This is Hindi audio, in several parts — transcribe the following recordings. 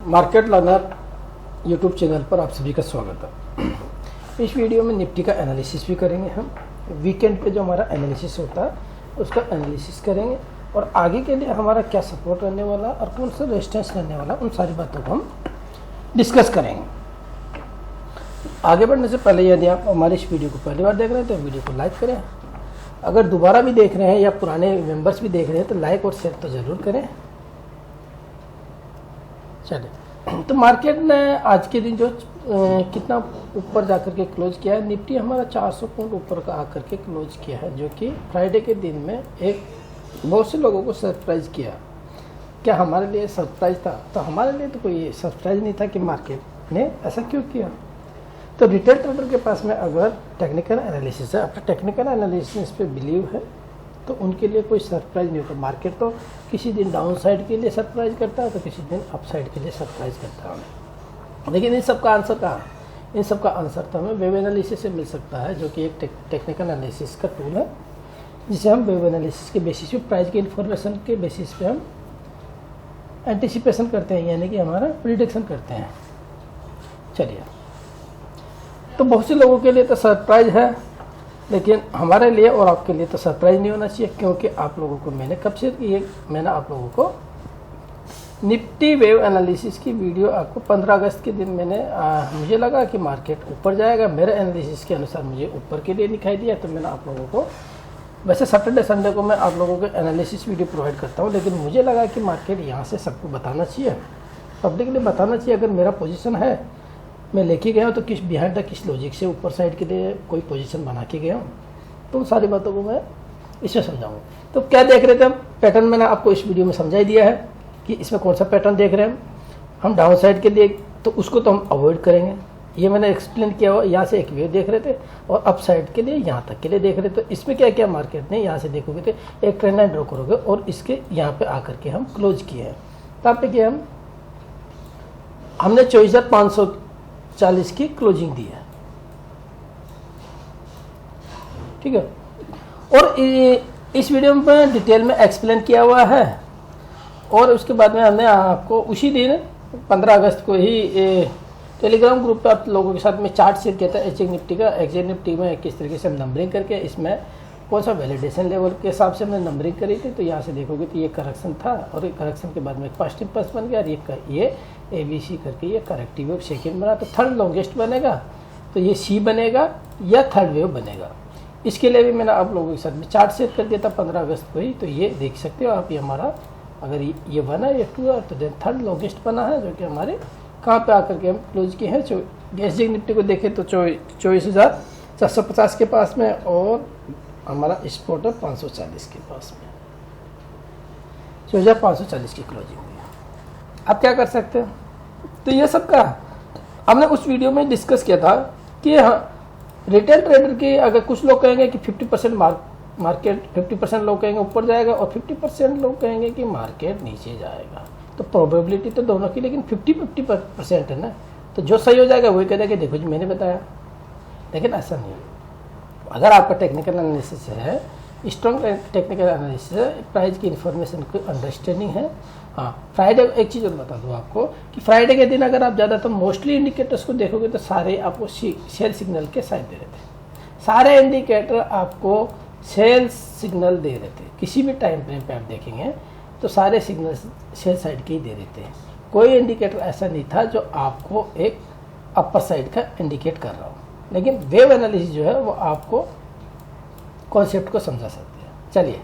मार्केट लर्नर यूट्यूब चैनल पर आप सभी का स्वागत है। इस वीडियो में निफ्टी का एनालिसिस भी करेंगे। हम वीकेंड पे जो हमारा एनालिसिस होता है उसका एनालिसिस करेंगे और आगे के लिए हमारा क्या सपोर्ट रहने वाला और कौन सा रेजिस्टेंस रहने वाला, उन सारी बातों को हम डिस्कस करेंगे। आगे बढ़ने से पहले यदि आप हमारे इस वीडियो को पहली बार देख रहे हैं तो वीडियो को लाइक करें। अगर दोबारा भी देख रहे हैं या पुराने मेंबर्स भी देख रहे हैं तो लाइक और शेयर तो ज़रूर करें। चलिए, तो मार्केट ने आज के दिन जो कितना ऊपर जाकर के क्लोज किया है, निफ्टी हमारा 400 पॉइंट ऊपर का आकर के क्लोज किया है, जो कि फ्राइडे के दिन में एक बहुत से लोगों को सरप्राइज़ किया। क्या हमारे लिए सरप्राइज़ था? तो हमारे लिए तो कोई सरप्राइज़ नहीं था कि मार्केट ने ऐसा क्यों किया। तो रिटेल ट्रेडर के पास में अगर टेक्निकल एनालिसिस है, अपने टेक्निकल एनालिसिस पे बिलीव है, तो उनके लिए कोई सरप्राइज़ नहीं होता। मार्केट तो किसी दिन डाउन साइड के लिए सरप्राइज़ करता है तो किसी दिन अप साइड के लिए सरप्राइज़ करता है। लेकिन इन सब का आंसर कहाँ? इन सब का आंसर तो हमें वेब एनालिसिस से मिल सकता है, जो कि एक टेक्निकल एनालिसिस का टूल है, जिसे हम वेब एनालिसिस के बेसिस पे, प्राइस के इन्फॉर्मेशन के बेसिस पे हम एंटिसिपेशन करते हैं, यानी कि हमारा प्रिडिक्शन करते हैं। चलिए, तो बहुत से लोगों के लिए तो सरप्राइज़ है, लेकिन हमारे लिए और आपके लिए तो सरप्राइज़ नहीं होना चाहिए, क्योंकि आप लोगों को मैंने कब से मैंने आप लोगों को निफ्टी वेव एनालिसिस की वीडियो आपको 15 अगस्त के दिन मैंने मुझे लगा कि मार्केट ऊपर जाएगा, मेरे एनालिसिस के अनुसार मुझे ऊपर के लिए दिखाई दिया, तो मैंने आप लोगों को, वैसे सैटरडे संडे को मैं आप लोगों को एनालिसिस वीडियो प्रोवाइड करता हूँ, लेकिन मुझे लगा कि मार्केट यहाँ से सबको बताना चाहिए, पब्लिक ने बताना चाहिए। अगर मेरा पोजीशन है, मैं लेके गया हूँ, तो किस बिहाइंड द किस लॉजिक से ऊपर साइड के लिए कोई पोजीशन बना के गया हूँ, तो उन सारी बातों को मैं इसमें समझाऊँ। तो क्या देख रहे थे हम? पैटर्न मैंने आपको इस वीडियो में समझा ही दिया है कि इसमें कौन सा पैटर्न देख रहे हैं हम डाउन साइड के लिए, तो उसको तो हम अवॉइड करेंगे। ये मैंने एक्सप्लेन किया हुआ। यहाँ से एक वेव देख रहे थे और अप साइड के लिए यहाँ तक के लिए देख रहे थे। तो इसमें क्या क्या मार्केट ने यहाँ से देखोगे तो एक ट्रेंड लाइन ड्रॉ करोगे और इसके यहाँ पे आकर के हम क्लोज किए हैं। कहाँ पे किया हमने 24,540 की क्लोजिंग दी है, ठीक है। और इस वीडियो में डिटेल में एक्सप्लेन किया हुआ है, और उसके बाद में हमने आपको उसी दिन 15 अगस्त को ही टेलीग्राम ग्रुप पे आप लोगों के साथ में चार्ट शेयर किया था एग्जैक्ट निफ्टी का। एग्जैक्ट निफ्टी में किस तरीके से हम नंबरिंग करके इसमें कौन सा वैलिडेशन लेवल के हिसाब से हमने नंबरिंग करी थी। तो यहाँ से देखोगे तो ये करेक्शन था, और ये करेक्शन के बाद में फर्स्ट इम्पल्स बन गया, और ये ABC करके ये करेक्टिव वेव सेकेंड बना, तो थर्ड लॉन्गेस्ट बनेगा, तो ये C बनेगा या थर्ड वेव बनेगा। इसके लिए भी मैंने आप लोगों के साथ में चार्ट शेयर कर दिया था 15 अगस्त को ही, तो ये देख सकते हो आप। ये हमारा अगर ये बना, ये 2 है, तो देन थर्ड लॉन्गेस्ट बना है, जो कि हमारे कहाँ पे आकर के हम क्लोज किए हैं। एसजी निफ्टी को देखें तो 24,450 के पास में, और हमारा स्पॉट है 540 के पास में, 24,540 की क्लोजिंग हुई है। आप क्या कर सकते हैं? तो ये सब का हमने उस वीडियो में डिस्कस किया था कि हाँ, रिटेल ट्रेडर की अगर कुछ लोग कहेंगे कि 50% मार्केट 50% लोग कहेंगे ऊपर जाएगा और 50% लोग कहेंगे कि मार्केट नीचे जाएगा, तो प्रोबेबिलिटी तो दोनों की, लेकिन 50-50% है ना। तो जो सही हो जाएगा वही कहेगा कि देखो जी मैंने बताया, लेकिन ऐसा नहीं है। अगर आपका टेक्निकल एनालिसिस है, स्ट्रॉन्ग टेक्निकल एनालिसिस है, प्राइस की इन्फॉर्मेशन की अंडरस्टैंडिंग है। हाँ, फ्राइडे एक चीज़ और बता दूँ आपको कि फ्राइडे के दिन अगर आप ज़्यादातर मोस्टली इंडिकेटर्स को देखोगे तो सारे आपको सेल सिग्नल के साइड दे रहे थे। सारे इंडिकेटर आपको सेल सिग्नल दे रहे थे। किसी भी टाइम फ्रेम पे आप देखेंगे तो सारे सिग्नल सेल साइड के ही दे रहे थे। कोई इंडिकेटर ऐसा नहीं था जो आपको एक अपर साइड का इंडिकेट कर रहा हो। लेकिन वेव एनालिसिस जो है वो आपको कॉन्सेप्ट को समझा सकते हैं। चलिए,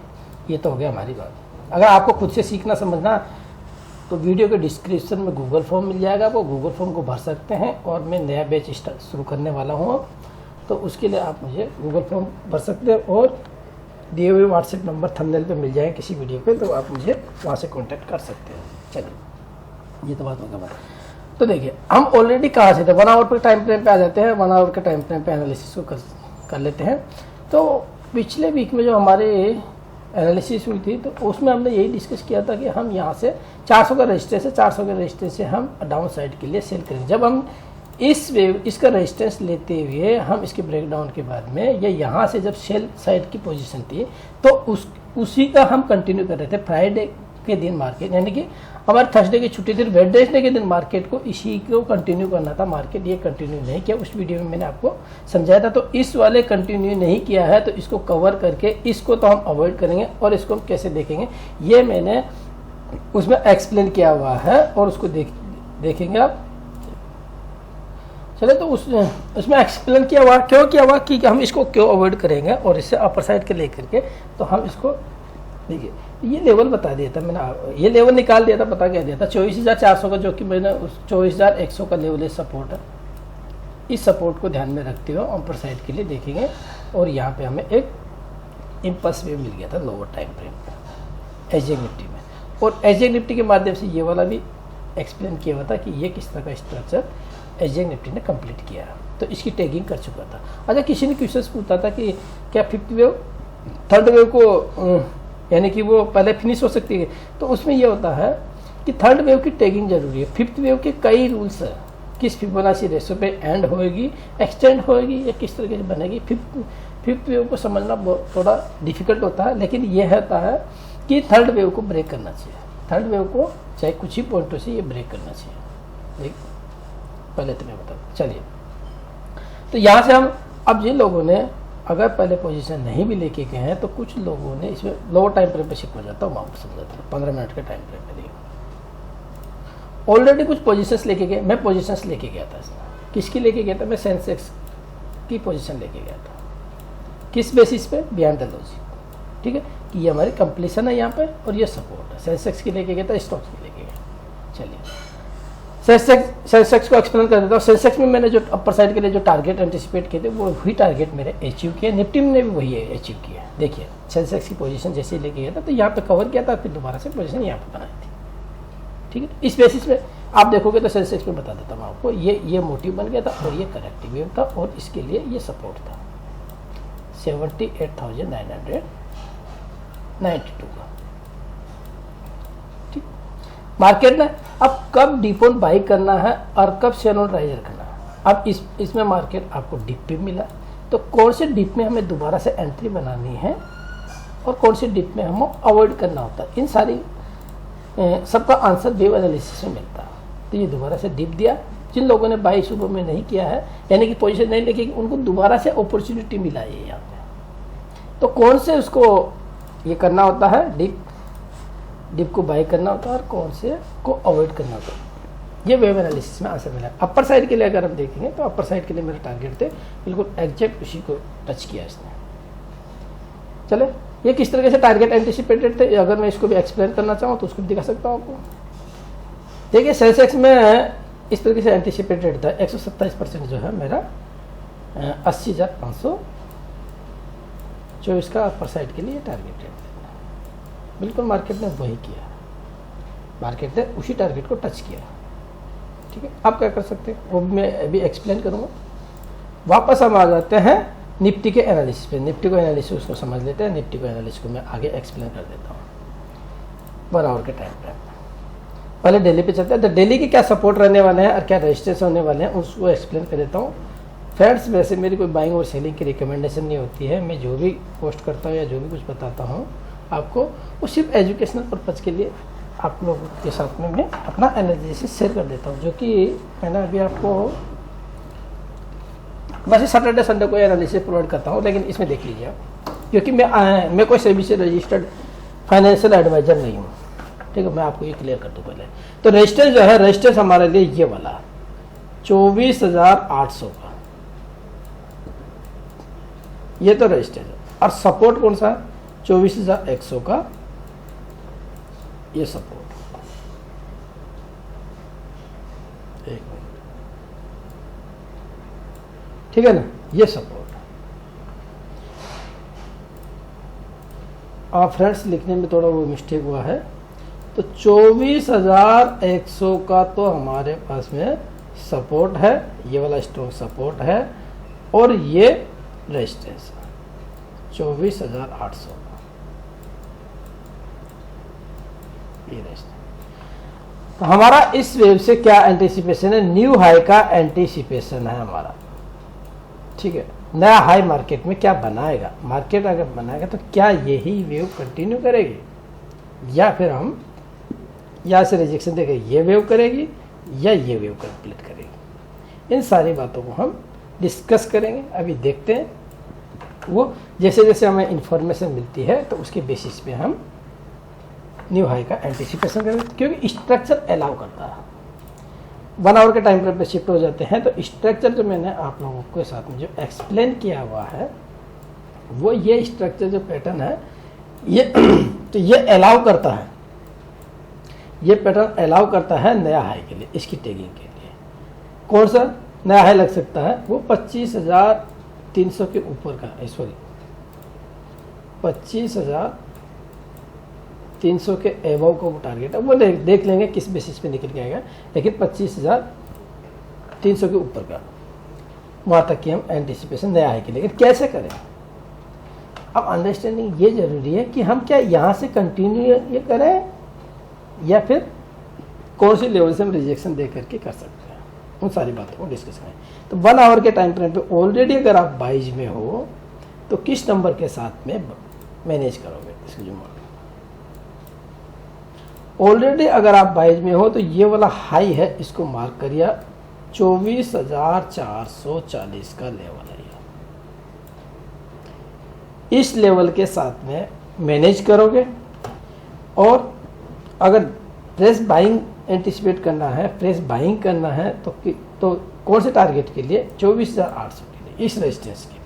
ये तो हो गया हमारी बात। अगर आपको खुद से सीखना समझना तो वीडियो के डिस्क्रिप्शन में गूगल फॉर्म मिल जाएगा, वो गूगल फॉर्म को भर सकते हैं। और मैं नया बैच शुरू करने वाला हूँ, तो उसके लिए आप मुझे गूगल फॉर्म भर सकते हैं, और दिए हुए व्हाट्सएप नंबर थंबनेल पे मिल जाए किसी वीडियो पे, तो आप मुझे वहाँ से कांटेक्ट कर सकते हैं। चलिए, ये तो बात होगा। तो देखिए, हम ऑलरेडी कहाँ से थे, 1 आवर पर टाइम फ्रेम पे आ जाते हैं। 1 आवर के टाइम फ्रेम पे एनालिसिस को कर लेते हैं। तो पिछले वीक में जो हमारे एनालिसिस हुई थी, तो उसमें हमने यही डिस्कस किया था कि हम यहाँ से 400 का रजिस्टेंस है, 400 के रजिस्टेंस से हम डाउन साइड के लिए सेल करेंगे। जब हम इसका रेजिस्टेंस लेते हुए हम इसके ब्रेकडाउन के बाद में ये यहाँ से जब सेल साइड की पोजीशन थी, तो उसी का हम कंटिन्यू कर रहे थे फ्राइडे के दिन मार्केट, यानी कि हमारे थर्सडे की छुट्टी थी, वेडनेसडे के दिन मार्केट को इसी को कंटिन्यू करना था, मार्केट ये कंटिन्यू नहीं किया। उस वीडियो में मैंने आपको समझाया था। तो इस वाले कंटिन्यू नहीं किया है तो इसको कवर करके इसको तो हम अवॉइड करेंगे, और इसको हम कैसे देखेंगे ये मैंने उसमें एक्सप्लेन किया हुआ है, और उसको देखेंगे आप। चले तो उसमें एक्सप्लेन किया हुआ, क्यों किया हुआ कि हम इसको क्यों अवॉइड करेंगे, और इससे अपर साइड के लेकर के तो हम इसको देखिए ये लेवल बता दिया था मैंने, ये लेवल निकाल दिया था, पता क्या दिया था 24,400 का, जो कि मैंने उस 24,100 का लेवल सपोर्ट है। इस सपोर्ट को ध्यान में रखते हुए अपर साइड के लिए देखेंगे, और यहाँ पे हमें एक इम्पल्स वेव मिल गया था लोअर टाइम फ्रेम पे एसजे निफ्टी में, और एसजे निफ्टी के माध्यम से ये वाला भी एक्सप्लेन किया हुआ था कि ये किस तरह का स्ट्रक्चर एसजे निफ्टी ने कंप्लीट किया, तो इसकी टैगिंग कर चुका था। अच्छा, किसी ने क्वेश्चन पूछा था कि क्या फिफ्थ वेव थर्ड वेव को यानी कि वो पहले फिनिश हो सकती है, तो उसमें ये होता है कि थर्ड वेव की टैगिंग जरूरी है। फिफ्थ वेव के कई रूल्स है, किस फिबोनाची रेशो पे एंड होएगी, एक्सटेंड होएगी, या किस तरीके से बनेगी। फिफ्थ वेव को समझना थोड़ा डिफिकल्ट होता है, लेकिन यह होता है कि थर्ड वेव को ब्रेक करना चाहिए, थर्ड वेव को चाहे कुछ ही पॉइंटों से ये ब्रेक करना चाहिए। देख पहले तो मैं बता, चलिए तो यहाँ से हम अब जिन लोगों ने अगर पहले पोजीशन नहीं भी लेके गए हैं, तो कुछ लोगों ने इसमें लोअर टाइम फ्रेम पे शिफ्ट हो जाता हूँ, आपको समझाता हूँ 15 मिनट के टाइम फ्रेम पे। देखिए ऑलरेडी कुछ पोजीशंस लेके गए, मैं पोजीशंस लेके गया था इसमें। किसकी लेके गया था मैं? सेंसेक्स की पोजीशन लेके गया था। किस बेसिस पे? बियॉन्ड द लॉजिक, ठीक है, कि ये हमारी कंप्लीशन है यहाँ पे, और ये सपोर्ट है। सेंसेक्स की लेके गया था, स्टॉक्स की लेके गया। चलिए सेंसेक्स को एक्सप्लेन कर देता हूँ। सेंसेक्स में मैंने जो अपर साइड के लिए जो टारगेट एंटिसिपेट किए थे वो वही टारगेट मेरे अचीव किए, निफ्टी ने भी वही अचीव किया। देखिए सेंसेक्स की पोजीशन जैसे लेके गया था तो यहाँ पे कवर किया था, फिर दोबारा से पोजीशन यहाँ पे बनाई थी, ठीक है। इस बेसिस में आप देखोगे तो सेंसेक्स में बता देता हूँ आपको, ये मोटिव बन गया था और ये करेक्टिव वेव था, और इसके लिए ये सपोर्ट था 78,992 का। मार्केट ने अब कब डिप ऑन बाई करना है और कब सेल ऑन राइज रखना है। अब इसमें मार्केट आपको डिप पे मिला, तो कौन से डिप में हमें दोबारा से एंट्री बनानी है और कौन से डिप में हमें अवॉइड करना होता है, इन सारी सबका आंसर वेव एनालिसिस में मिलता है। तो ये दोबारा से डिप दिया, जिन लोगों ने बाई सुबह में नहीं किया है यानी कि पोजीशन नहीं लेके, उनको दोबारा से अपॉर्चुनिटी मिला है यहाँ पे। तो कौन से उसको ये करना होता है, डिप को बाई करना होता है और कौन से को अवॉइड करना होता है, ये वेव एनालिसिस में आंसर मिला। अपर साइड के लिए अगर हम देखेंगे तो अपर साइड के लिए मेरे टारगेट थे, बिल्कुल एग्जैक्ट उसी को टच किया इसने। चले ये किस तरीके से टारगेट एंटिसिपेटेड थे, अगर मैं इसको भी एक्सप्लेन करना चाहूँ तो उसको भी दिखा सकता हूँ आपको। देखिए सेंसेक्स में इस तरीके से एंटिसिपेटेड था 127% जो है मेरा 80,524 का अपर साइड के लिए टारगेट है। बिल्कुल मार्केट ने वही किया, मार्केट ने उसी टारगेट को टच किया, ठीक है। आप क्या कर सकते हैं वो भी मैं अभी एक्सप्लेन करूँगा। वापस हम आ जाते हैं निफ्टी के एनालिसिस पे। निफ्टी को एनालिसिस उसको समझ लेते हैं, निफ्टी को एनालिसिस को मैं आगे एक्सप्लेन कर देता हूँ 1 आवर के टाइम फ्रेम। पहले डेली पे चलते हैं, तो डेली के क्या सपोर्ट रहने वाले हैं और क्या रजिस्टेंस होने वाले हैं उसको एक्सप्लेन कर देता हूँ। फ्रेंड्स वैसे मेरी कोई बाइंग और सेलिंग की रिकमेंडेशन नहीं होती है, मैं जो भी पोस्ट करता हूँ या जो भी कुछ बताता हूँ आपको वो सिर्फ एजुकेशनल पर्पज़ के लिए आप लोगों के साथ में मैं अपना एनालिसिस शेयर कर देता हूँ, जो कि मैंने अभी आपको वैसे सैटरडे संडे को एनालिसिस प्रोवाइड करता हूँ, लेकिन इसमें देख लीजिए आप, क्योंकि मैं कोई सेबी से रजिस्टर्ड फाइनेंशियल एडवाइजर नहीं हूँ, ठीक है। मैं आपको ये क्लियर कर दूँ पहले। तो रजिस्टेंस जो है, रजिस्टेंस हमारे लिए ये वाला 24,800 का, ये तो रजिस्टेंस है। और सपोर्ट कौन सा है? 24,100 का ये सपोर्ट। एक मिनट, ठीक है ना, ये सपोर्ट। आप फ्रेंड्स लिखने में थोड़ा वो मिस्टेक हुआ है, तो 24,100 का तो हमारे पास में सपोर्ट है, ये वाला स्ट्रॉन्ग सपोर्ट है, और ये रेजिस्टेंस 24,800 ये रेजिस्टेंस। तो हमारा इस वेव से क्या एंटीसिपेशन है? न्यू हाई का एंटीसिपेशन है हमारा, ठीक है। नया हाई मार्केट में क्या बनाएगा, मार्केट अगर बनाएगा तो क्या यही वेव कंटिन्यू करेगी या फिर हम यहाँ से रिजेक्शन देकर ये वेव करेगी या ये वेव कंप्लीट करेगी। इन सारी बातों को हम डिस्कस करेंगे। अभी देखते हैं वो जैसे जैसे हमें इंफॉर्मेशन मिलती है तो उसके बेसिस पे हम न्यू हाई का एंटिसिपेशन करेंगे, क्योंकि स्ट्रक्चर अलाउ करता है। 1 आवर के टाइम फ्रेम पे शिफ्ट हो जाते हैं तो स्ट्रक्चर जो मैंने आप लोगों के साथ में जो एक्सप्लेन किया हुआ है वो ये स्ट्रक्चर जो पैटर्न है ये तो ये अलाउ करता है, ये पैटर्न अलाउ करता है नया हाई के लिए, इसकी टैगिंग के लिए। कौन सा नया हाई लग सकता है? वो 25,300 के ऊपर का, सॉरी 25,300 के एबव का वो टारगेट है। वो देख लेंगे किस बेसिस पे निकल के आएगा, लेकिन 25,300 के ऊपर का वहाँ तक की हम एंटिसिपेशन नया हाई के लिए। लेकिन कैसे करें? अब अंडरस्टैंडिंग ये जरूरी है कि हम क्या यहाँ से कंटिन्यू ये करें या फिर कौन सी लेवल से हम रिजेक्शन दे करके कर सकते हैं, उन सारी बातों को डिस्कस करें। तो 1 आवर के टाइम फ्रेम पे ऑलरेडी अगर आप बाइज में हो तो किस नंबर के साथ में मैनेज करोगे इसको? जो ऑलरेडी अगर आप बाइज में हो तो ये वाला हाई है, इसको मार्क करिए, 24,440 का लेवल है। इस लेवल के साथ में मैनेज करोगे और अगर फ्रेश बाइंग एंटिसिपेट करना है, फ्रेश बाइंग करना है तो कौन से टारगेट के लिए? 24,800 के लिए, इस रेजिस्टेंस के लिए।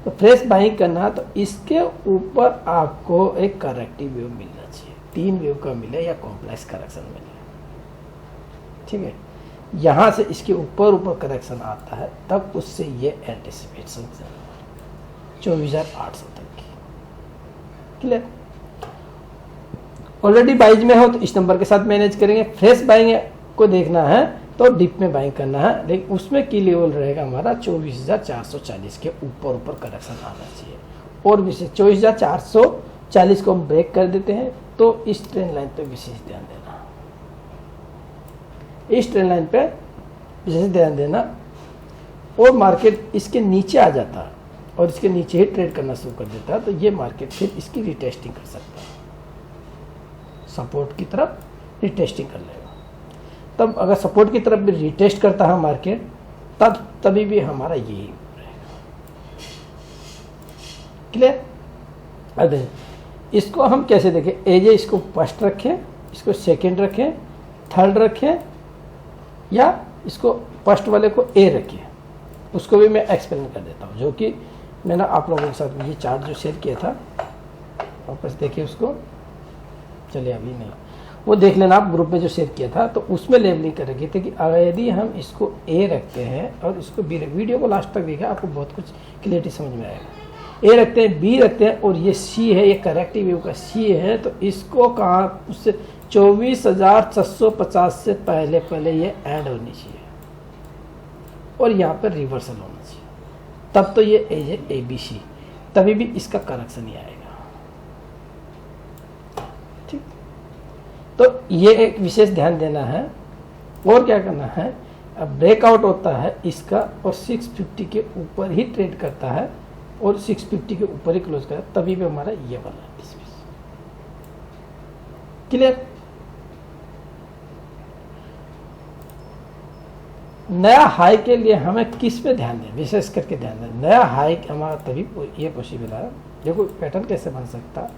तो फ्रेश बाइंग करना है तो इसके ऊपर आपको एक करेक्टिव वेव मिलना चाहिए, 3 वेव का मिले या कॉम्प्लेक्स करेक्शन मिले, ठीक है। यहाँ से इसके ऊपर करेक्शन आता है तब उससे ये एंटिसिपेशन 24,800 तक की। क्लियर? ऑलरेडी बाइज में हो तो इस नंबर के साथ मैनेज करेंगे। फ्रेश बाइंग को देखना है तो डिप में बाइंग करना है, लेकिन उसमें की लेवल रहेगा हमारा 24,440 के ऊपर करेक्शन आना चाहिए। और विशेष 24,440 को हम ब्रेक कर देते हैं तो इस ट्रेंड लाइन पे विशेष ध्यान देना, इस ट्रेंड लाइन पे विशेष ध्यान देना। और मार्केट इसके नीचे आ जाता है और इसके नीचे ही ट्रेड करना शुरू कर देता है तो ये मार्केट फिर इसकी रिटेस्टिंग कर सकता है, सपोर्ट की तरफ रिटेस्टिंग कर लेगा। तब अगर सपोर्ट की तरफ भी रिटेस्ट करता है मार्केट तभी भी हमारा यही रहेगा। क्लियर? अब इसको हम कैसे देखें? एजे इसको फर्स्ट रखें, इसको सेकंड रखें, थर्ड रखें, या इसको फर्स्ट वाले को ए रखें, उसको भी मैं एक्सप्लेन कर देता हूँ। जो कि मैंने आप लोगों के साथ ये चार्ट जो शेयर किया था, वापस देखिए उसको, चलिए अभी नहीं, वो देख लेना आप ग्रुप में जो शेयर किया था। तो उसमें लेबलिंग कर रखी थी कि यदि हम इसको ए रखते हैं और इसको बी रखते, वीडियो को लास्ट तक देखा, आपको बहुत कुछ क्लियरिटी समझ में आएगा। ए रखते हैं, बी रखते हैं और ये सी है, ये करेक्टिव वेव का सी है, तो इसको कहाँ उससे 24,650 से पहले ये ऐड होनी चाहिए और यहाँ पर रिवर्सल होना चाहिए, तब तो ये ए बी सी, तभी भी इसका करेक्शन ही आएगा। ठीक, तो ये एक विशेष ध्यान देना है। और क्या करना है? अब ब्रेकआउट होता है इसका और 650 के ऊपर ही ट्रेड करता है और 650 के ऊपर ही क्लोज करता है, तभी भी हमारा ये वाला है। क्लियर? नया हाई के लिए हमें किस पे ध्यान दें? विशेष करके ध्यान दें। नया हाई हमारा तभी ये पॉसिबल है। देखो पैटर्न कैसे बन सकता है,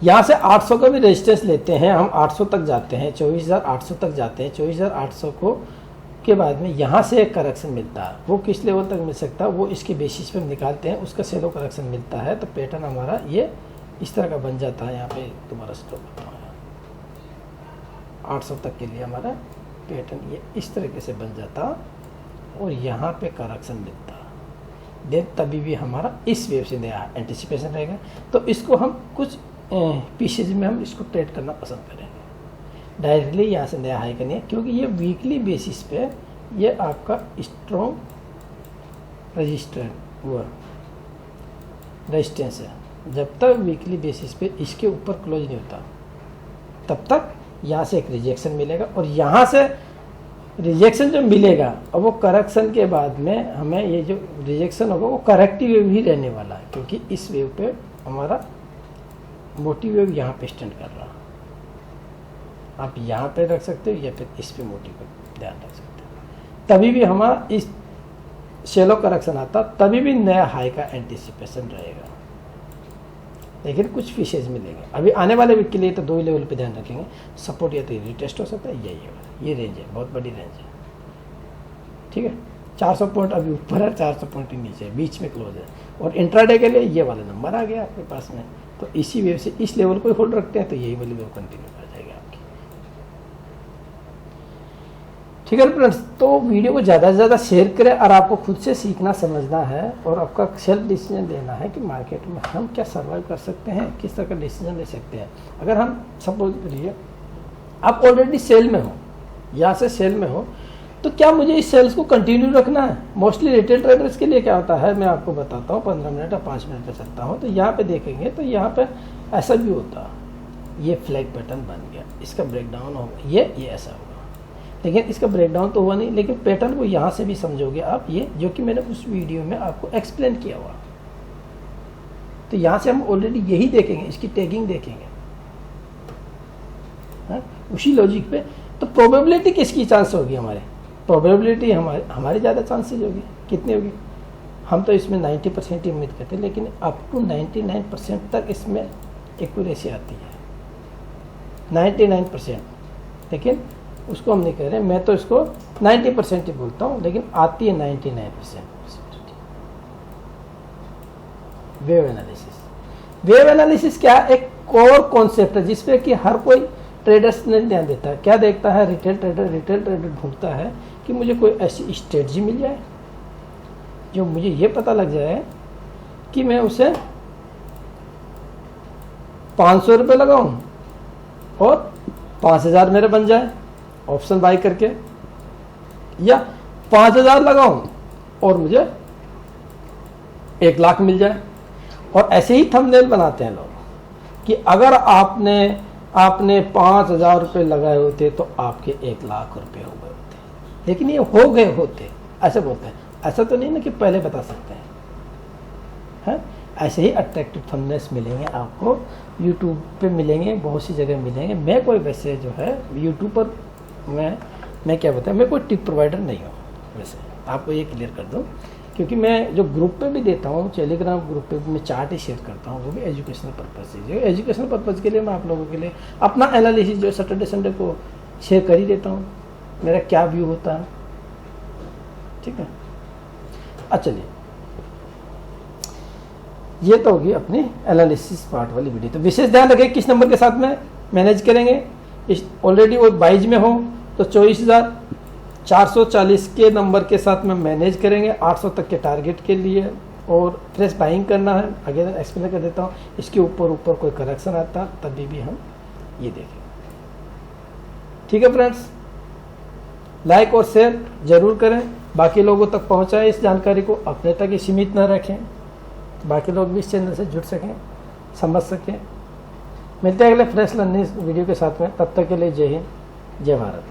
यहाँ से 800 का भी रेजिस्टेंस लेते हैं हम, 800 तक जाते हैं, 24,800 तक जाते हैं। 24,800 को के बाद में यहाँ से एक करेक्शन मिलता है, वो किस लेवल तक मिल सकता है वो इसके बेसिस पे हम निकालते हैं, उसका सेलो करेक्शन मिलता है तो पैटर्न हमारा ये इस तरह का बन जाता है। यहाँ पे दोबारा स्टॉप करता हूँ, 800 तक के लिए हमारा पैटर्न ये इस तरीके से बन जाता और यहाँ पे करेक्शन मिलता, देन तभी भी हमारा इस वेव से नया एंटिसिपेशन रहेगा। तो इसको हम कुछ पीसेज में हम इसको ट्रेड करना पसंद करेंगे। डायरेक्टली यहाँ से नया हाई करनी है, क्योंकि ये वीकली बेसिस पे ये आपका स्ट्रॉन्ग रेजिस्टेंस है। जब तक वीकली बेसिस पे इसके ऊपर क्लोज नहीं होता तब तक यहाँ से एक रिजेक्शन मिलेगा और यहाँ से रिजेक्शन जो मिलेगा और वो करेक्शन के बाद में हमें ये जो रिजेक्शन होगा वो करेक्टिव वेव ही रहने वाला है, क्योंकि इस वेव पे हमारा मोटिव वेव यहाँ पे स्टैंड कर रहा है। आप यहाँ पे रख सकते हो या फिर इस पे मोटी पर ध्यान रख सकते हो। तभी भी हमारा इस शेलो करेक्शन आता, तभी भी नया हाई का एंटिसिपेशन रहेगा। लेकिन कुछ फिशेज मिलेंगे। अभी आने वाले वीक के लिए तो 2 ही लेवल पे ध्यान रखेंगे, सपोर्ट या तो रिटेस्ट हो सकता है, यही है, ये रेंज है, बहुत बड़ी रेंज है। ठीक है, 400 पॉइंट अभी ऊपर है, 400 पॉइंट नीचे है, बीच में क्लोज है। और इंट्राडे के लिए ये वाला नंबर आ गया आपके पास में, तो इसी वेव से इस लेवल को होल्ड रखते हैं तो यही वाली वेव कंटिन्यू कर जाएगी आपकी। ठीक है फ्रेंड्स, तो वीडियो को ज़्यादा से ज़्यादा शेयर करें और आपको खुद से सीखना समझना है और आपका सेल्फ डिसीजन लेना है कि मार्केट में हम क्या सर्वाइव कर सकते हैं, किस तरह का डिसीजन ले सकते हैं। अगर हम सपोज करिए आप ऑलरेडी सेल में हो, यहाँ से सेल में हो, तो क्या मुझे इस सेल्स को कंटिन्यू रखना है? मोस्टली रिटेल ट्रेडर्स के लिए क्या होता है, मैं आपको बताता हूँ, 15 मिनट या 5 मिनट पे चलता हूँ, तो यहाँ पे देखेंगे तो यहाँ पे ऐसा भी होता है, ये फ्लैग पैटर्न बन गया, इसका ब्रेकडाउन होगा, ये ऐसा होगा, लेकिन इसका ब्रेकडाउन तो हुआ नहीं, लेकिन पैटर्न को यहाँ से भी समझोगे आप, ये जो कि मैंने उस वीडियो में आपको एक्सप्लेन किया हुआ। तो यहाँ से हम ऑलरेडी यही देखेंगे, इसकी टैगिंग देखेंगे, है? उसी लॉजिक पे। तो प्रोबेबिलिटी किसकी चांस होगी? हमारे प्रोबेबिलिटी हमारी ज़्यादा चांसेज होगी। कितनी होगी? हम तो इसमें 90% ही उम्मीद करते हैं, लेकिन अप टू 99% तक इसमें एक्यूरेसी आती है, 99%। लेकिन उसको हम नहीं कह रहे, मैं तो इसको 90% ही बोलता हूँ, लेकिन आती है 99%। वेव एनालिसिस, वेव एनालिसिस क्या एक कोर कॉन्सेप्ट है जिसपे कि हर कोई ट्रेडर्स ने ध्यान देता है। क्या देखता है? रिटेल ट्रेडर ढूंढता है कि मुझे कोई ऐसी स्ट्रेटजी मिल जाए जो मुझे ये पता लग जाए कि मैं उसे 500 रुपये लगाऊं और 5000 मेरे बन जाए ऑप्शन बाई करके, या 5000 लगाऊं और मुझे 1 लाख मिल जाए। और ऐसे ही थंबनेल बनाते हैं लोग कि अगर आपने 5000 रुपये लगाए होते तो आपके 1 लाख रुपये हो गए होते, लेकिन ये हो गए होते, ऐसे बोलते हैं। ऐसा तो नहीं ना कि पहले बता सकते हैं। ऐसे ही अट्रैक्टिव थंबनेल्स मिलेंगे आपको, यूट्यूब पे मिलेंगे, बहुत सी जगह मिलेंगे। मैं कोई वैसे जो है यूट्यूब पर मैं क्या बताऊँ, मैं कोई टिप प्रोवाइडर नहीं हूँ वैसे, आपको ये क्लियर कर दूँ। क्योंकि मैं जो ग्रुप पे भी देता हूँ, टेलीग्राम ग्रुप पे मैं चार्ट ही शेयर करता हूँ, वो भी एजुकेशनल पर्पज़ से। जो एजुकेशनल पर्पज़ के लिए मैं आप लोगों के लिए अपना एनालिसिस जो सैटरडे संडे को शेयर कर ही देता हूँ, मेरा क्या व्यू होता है। ठीक है, अच्छा चलिए, ये तो होगी अपनी एनालिसिस पार्ट वाली वीडियो। तो विशेष ध्यान रखें किस नंबर के साथ में मैनेज करेंगे। ऑलरेडी वो 22 में हो तो 24,440 के नंबर के साथ में मैनेज करेंगे 800 तक के टारगेट के लिए, और फ्रेश बाइंग करना है। अगेन एक्सप्लेन कर देता हूँ, इसके ऊपर कोई करेक्शन आता तभी भी हम ये देखेंगे। ठीक है फ्रेंड्स, लाइक और शेयर जरूर करें, बाकी लोगों तक पहुँचाएं इस जानकारी को, अपने तक ही सीमित न रखें, बाकी लोग भी इस चैनल से जुड़ सकें, समझ सकें। मिलते हैं अगले फ्रेश लर्निंग वीडियो के साथ में, तब तक के लिए जय हिंद, जय भारत।